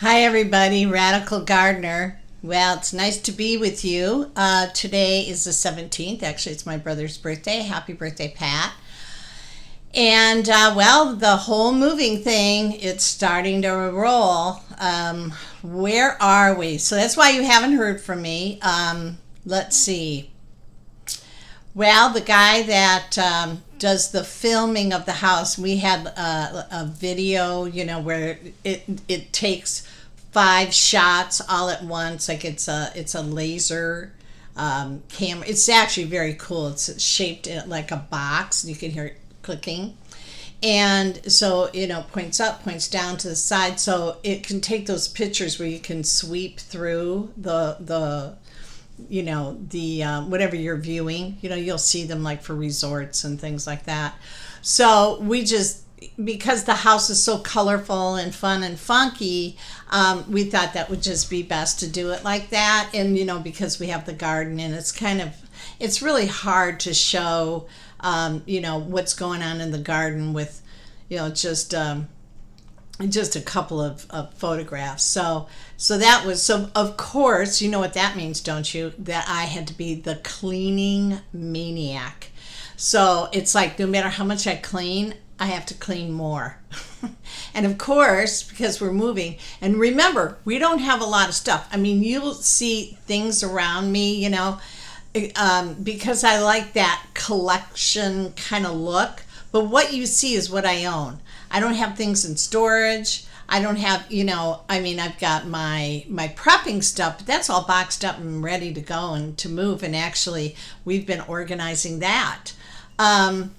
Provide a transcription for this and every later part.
Hi, everybody. Radical Gardener. Well, it's nice to be with you. Today is the 17th. Actually, it's my brother's birthday. Happy birthday, Pat. And, well, the whole moving thing, it's starting to roll. Where are we? So that's why you haven't heard from me. Let's see. Well, the guy that does the filming of the house, we had a video, where it takes 5 shots all at once, like it's a laser camera. It's actually very cool. It's shaped like a box, and you can hear it clicking. And so, points up, points down to the side, so it can take those pictures where you can sweep through the whatever you're viewing. You'll see them like for resorts and things like that. So we just, because the house is so colorful and fun and funky, we thought that would just be best to do it like that. And because we have the garden, and it's really hard to show what's going on in the garden with just a couple of photographs. So that was, so of course, you know what that means, don't you? That I had to be the cleaning maniac. So it's like, no matter how much I clean, I have to clean more. And of course, because we're moving, and remember, we don't have a lot of stuff. I mean, you'll see things around me, because I like that collection kind of look. But what you see is what I own. I don't have things in storage. I don't have, I've got my prepping stuff, but that's all boxed up and ready to go and to move. And actually, we've been organizing that. And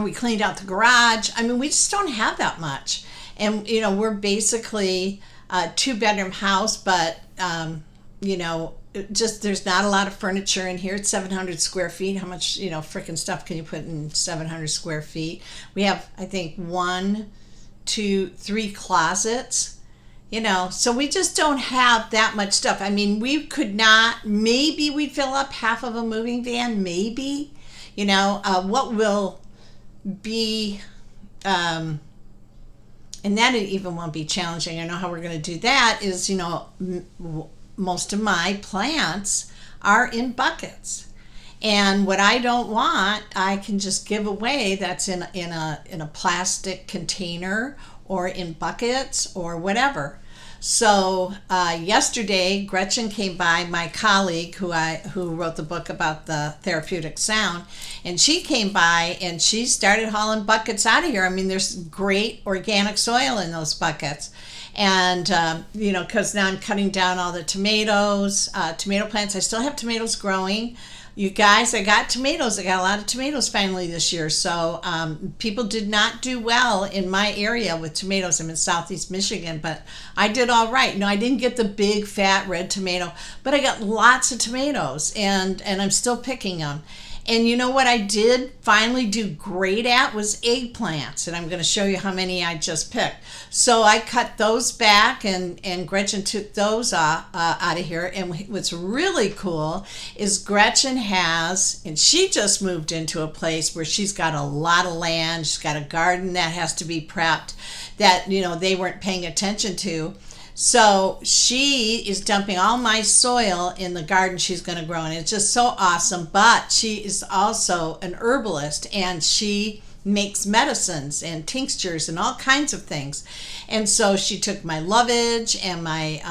we cleaned out the garage. I mean, we just don't have that much. And, we're basically a 2-bedroom house, but, just there's not a lot of furniture in here. It's 700 square feet. How much freaking stuff can you put in 700 square feet? We have, I think, 1, 2, 3 closets, so we just don't have that much stuff. I mean, we could not, maybe we'd fill up half of a moving van, maybe. What will be, and that even won't be challenging. I know how we're going to do that is, most of my plants are in buckets, and what I don't want, I can just give away. That's in a plastic container or in buckets or whatever. So yesterday, Gretchen came by, my colleague who wrote the book about the therapeutic sound, and she came by and she started hauling buckets out of here. I mean, there's great organic soil in those buckets. And, because now I'm cutting down all the tomatoes, tomato plants. I still have tomatoes growing. You guys, I got tomatoes. I got a lot of tomatoes finally this year. So people did not do well in my area with tomatoes. I'm in Southeast Michigan, but I did all right. I didn't get the big, fat, red tomato, but I got lots of tomatoes, and I'm still picking them. And you know what I did finally do great at was eggplants, and I'm going to show you how many I just picked. So I cut those back, and Gretchen took those out of here. And what's really cool is Gretchen has, and she just moved into a place where she's got a lot of land. She's got a garden that has to be prepped that, they weren't paying attention to. So she is dumping all my soil in the garden she's going to grow, and it's just so awesome. But she is also an herbalist, and she makes medicines and tinctures and all kinds of things. And so she took my lovage and my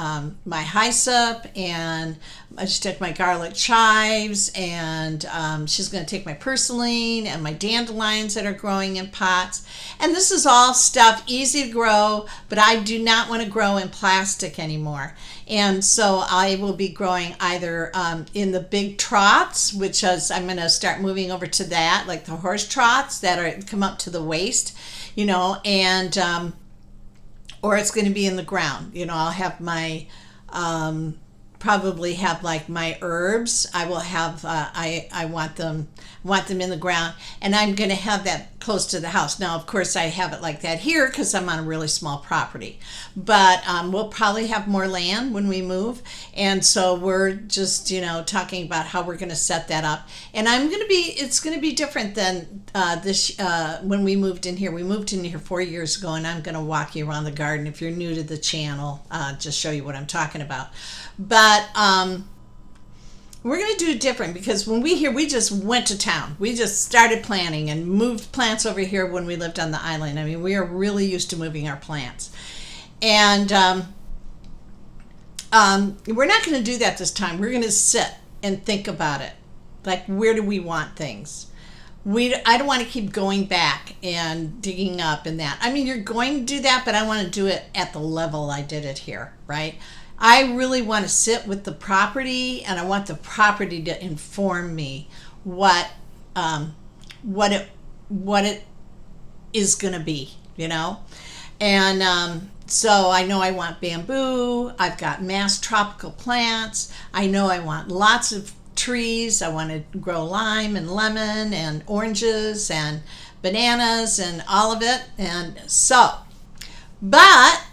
hyssop, and she took my garlic chives, and she's going to take my purslane and my dandelions that are growing in pots. And this is all stuff easy to grow, but I do not want to grow in plastic anymore. And so I will be growing either in the big troughs, which is, I'm going to start moving over to that, like the horse troughs that come up to the waist, and or it's going to be in the ground. I'll have my probably have like my herbs. I will have I want them in the ground, and I'm going to have that close to the house. Now, of course, I have it like that here because I'm on a really small property, but we'll probably have more land when we move, and so we're just talking about how we're going to set that up. And it's going to be different than this when we moved in here. We moved in here 4 years ago, and I'm going to walk you around the garden. If you're new to the channel, just show you what I'm talking about. But we're going to do it different, because when we just went to town. We just started planting and moved plants over here when we lived on the island. I mean, we are really used to moving our plants. And we're not going to do that this time. We're going to sit and think about it. Like, where do we want things? I don't want to keep going back and digging up and that. I mean, you're going to do that, but I want to do it at the level I did it here, right? I really want to sit with the property, and I want the property to inform me what it is going to be, And so I know I want bamboo. I've got mass tropical plants. I know I want lots of trees. I want to grow lime and lemon and oranges and bananas and all of it. And so, but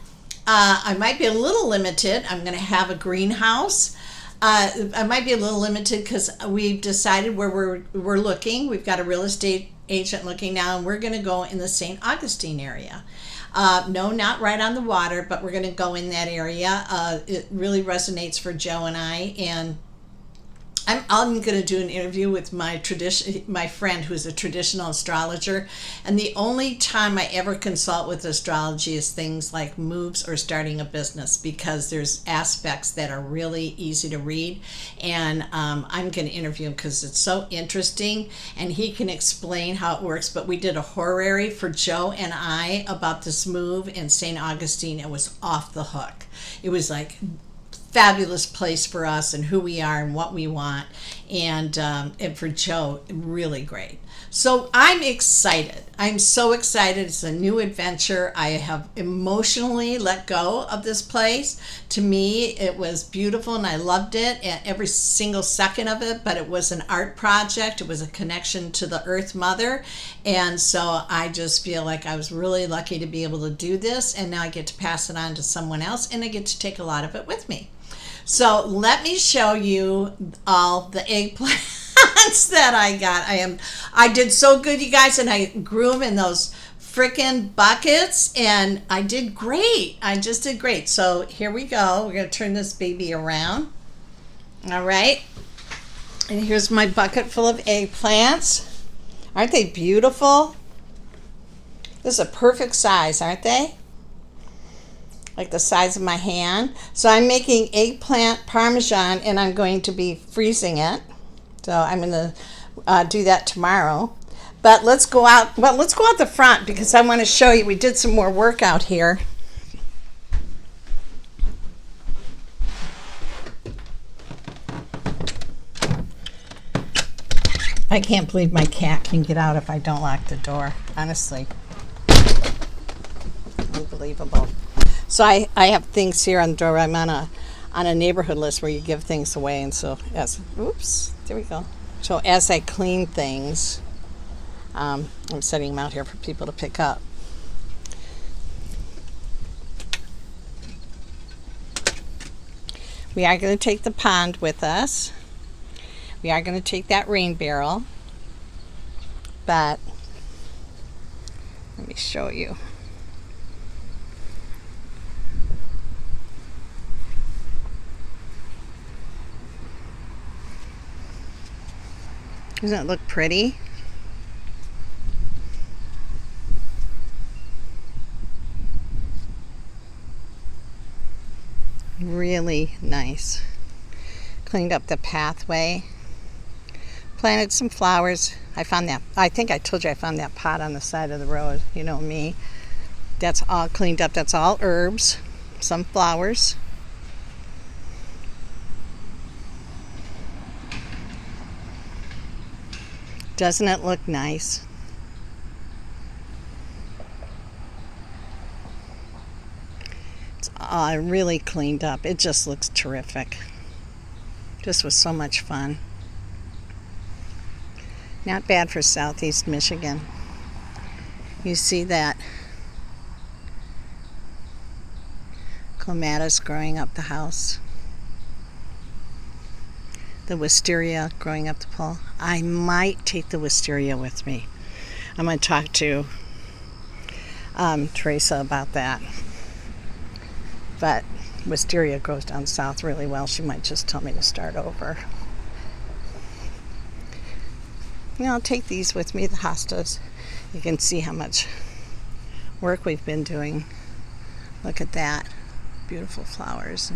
I might be a little limited. I'm going to have a greenhouse. I might be a little limited because we've decided where we're looking. We've got a real estate agent looking now, and we're going to go in the St. Augustine area. No, not right on the water, but we're going to go in that area. It really resonates for Joe and I, and I'm going to do an interview with my friend who's a traditional astrologer, and the only time I ever consult with astrology is things like moves or starting a business, because there's aspects that are really easy to read, and I'm going to interview him because it's so interesting, and he can explain how it works. But we did a horary for Joe and I about this move in St. Augustine. It was off the hook. It was like fabulous place for us and who we are and what we want, and for Joe, really great. So I'm excited. I'm so excited. It's a new adventure. I have emotionally let go of this place. To me, it was beautiful, and I loved it, and every single second of it. But it was an art project. It was a connection to the Earth Mother, and so I just feel like I was really lucky to be able to do this, and now I get to pass it on to someone else, and I get to take a lot of it with me. So let me show you all the eggplants that I got. I did so good, you guys, and I grew them in those frickin' buckets, and I did great. I just did great. So here we go. We're going to turn this baby around. All right. And here's my bucket full of eggplants. Aren't they beautiful? This is a perfect size, aren't they? Like the size of my hand. So I'm making eggplant parmesan, and I'm going to be freezing it. So I'm going to do that tomorrow. But let's go out. Well, let's go out the front, because I want to show you. We did some more work out here. I can't believe my cat can get out if I don't lock the door. Honestly, unbelievable. So I have things here on the door. I'm on a neighborhood list where you give things away, and so there we go. So as I clean things, I'm setting them out here for people to pick up. We are going to take the pond with us. We are going to take that rain barrel, but let me show you. Doesn't it look pretty? Really nice. Cleaned up the pathway. Planted some flowers. I think I told you I found that pot on the side of the road. You know me. That's all cleaned up. That's all herbs. Some flowers. Doesn't it look nice? It's really cleaned up. It just looks terrific. This was so much fun. Not bad for Southeast Michigan. You see that clematis growing up the house. The wisteria growing up the pole. I might take the wisteria with me. I'm going to talk to Teresa about that. But wisteria grows down south really well. She might just tell me to start over. I'll take these with me, the hostas. You can see how much work we've been doing. Look at that. Beautiful flowers.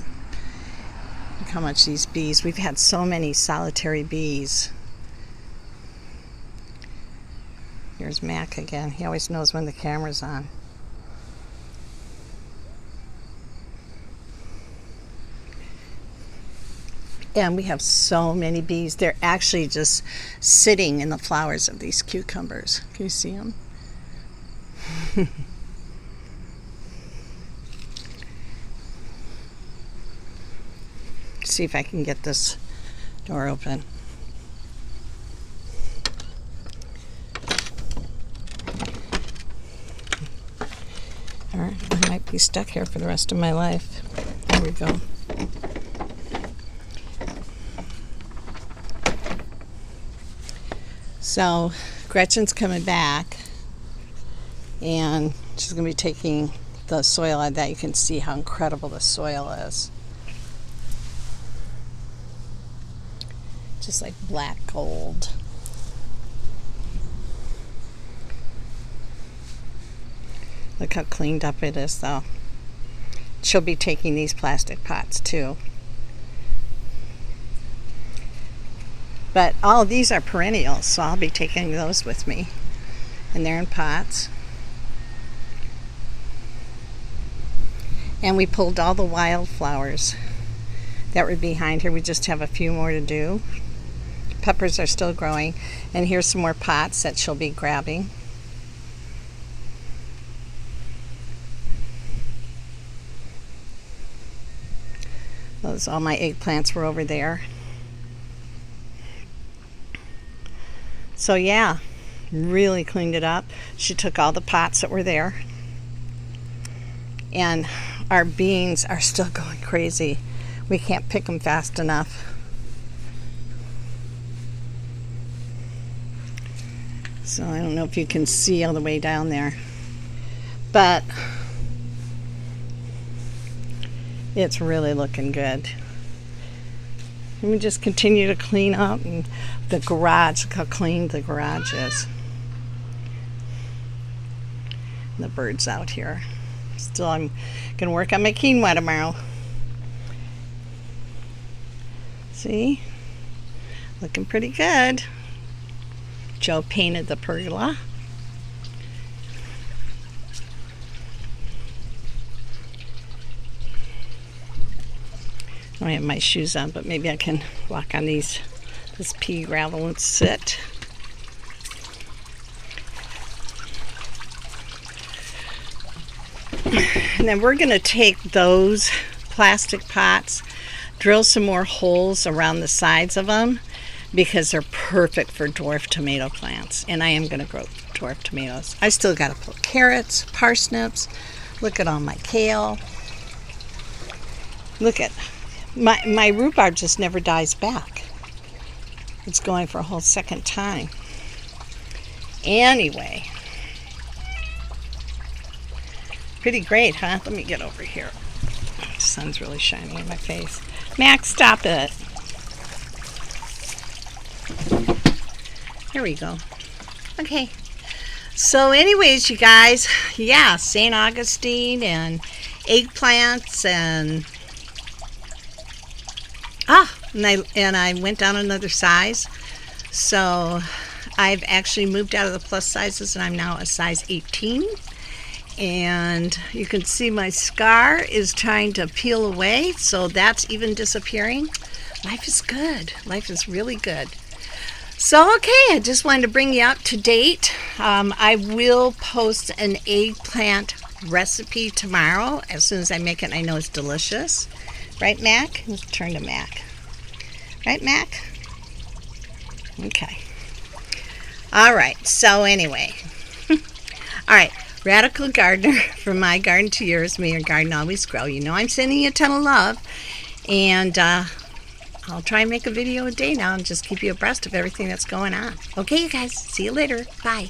Look how much these bees. We've had so many solitary bees. Here's Mac again. He always knows when the camera's on. And we have so many bees. They're actually just sitting in the flowers of these cucumbers. Can you see them? See if I can get this door open. All right, I might be stuck here for the rest of my life. There we go. So Gretchen's coming back, and she's going to be taking the soil out of that. You can see how incredible the soil is. Just like black gold. Look how cleaned up it is, though. She'll be taking these plastic pots too. But all of these are perennials, so I'll be taking those with me. And they're in pots. And we pulled all the wildflowers that were behind here. We just have a few more to do. Peppers are still growing. And here's some more pots that she'll be grabbing. All my eggplants were over there. So yeah, really cleaned it up. She took all the pots that were there. And our beans are still going crazy. We can't pick them fast enough. So I don't know if you can see all the way down there. But it's really looking good. And we just continue to clean up. And the garage, look how clean the garage is. And the birds out here. Still, I'm going to work on my quinoa tomorrow. See? Looking pretty good. Joe painted the pergola. I don't have my shoes on, but maybe I can walk on this pea gravel and sit. And then we're going to take those plastic pots, drill some more holes around the sides of them, because they're perfect for dwarf tomato plants. And I am going to grow dwarf tomatoes. I still got to put carrots, parsnips. Look at all my kale. Look at my rhubarb just never dies back. It's going for a whole second time. Anyway. Pretty great, huh? Let me get over here. The sun's really shining in my face. Max, stop it. Here we go. Okay. So anyways, you guys, yeah, St. Augustine and eggplants and I went down another size. So I've actually moved out of the plus sizes and I'm now a size 18. And you can see my scar is trying to peel away, so that's even disappearing. Life is good. Life is really good. So, okay, I just wanted to bring you up to date. I will post an eggplant recipe tomorrow as soon as I make it and I know it's delicious. Right, Mac? Let's turn to Mac. Right, Mac? Okay. All right. So anyway, all right. Radical Gardener, from my garden to yours, may your garden always grow. You know I'm sending you a ton of love, and I'll try and make a video a day now and just keep you abreast of everything that's going on. Okay, you guys. See you later. Bye.